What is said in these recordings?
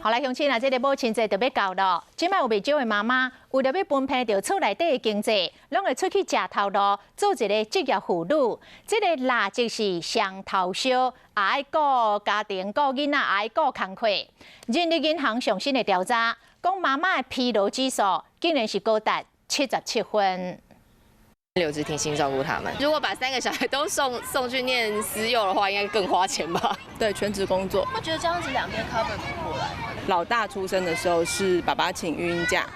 后来乡亲啊，这个母亲节就要到了，即摆有袂少的妈妈为了要分配到厝内底的经济，拢会出去食头路，做一个职业妇女。这个垃圾是上头烧，也爱顾家庭、顾囡仔，也爱顾工课。人力银行上新的调查，讲妈妈的疲劳指数竟然是高达77分。 留职停薪照顾他们。如果把3个小孩都送去念私幼的话，应该更花钱吧？对，全职工作。会觉得这样子两边 cover 不过来。老大出生的时候是爸爸请育婴假。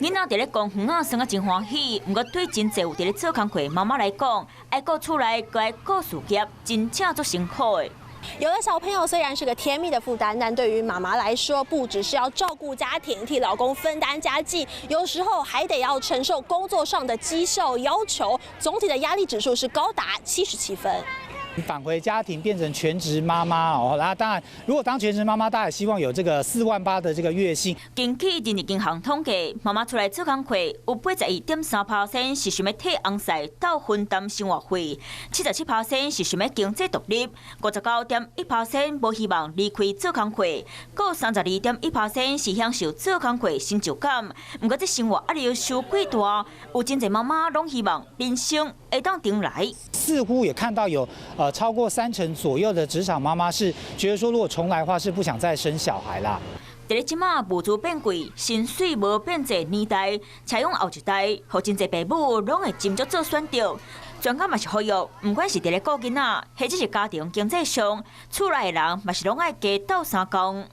囡仔伫咧公园啊，生啊真欢喜。不过对真侪有伫咧做工课妈妈来讲，爱顾厝内，搁爱顾事业，真正足辛苦的。 有的小朋友虽然是个甜蜜的负担，但对于妈妈来说，不只是要照顾家庭、替老公分担家计，有时候还得要承受工作上的绩效要求，总体的压力指数是高达77分。 返回家庭变成全职妈妈哦，那当然，如果当全职妈妈，大家也希望有这个4万8的这个月薪。根据人力银行统计，妈妈出来做工课有81.3%是想要替翁婿斗分担生活费，77%是想要经济独立，59.1%无希望离开做工课，搁32.1%是享受做工课成就感。不过这生活压力伤过大，有真侪妈妈拢希望人生会当重来。似乎也看到有超过30%左右的职场妈妈是觉得说，如果重来的话，是不想再生小孩啦。伫咧即马物资变贵、薪水无变济年代，采用后一代，互真侪父母拢会斟酌做选择。专家嘛是呼吁，不管是伫咧顾囡仔，或者是家庭经济上，厝内的人嘛是拢爱加斗3工。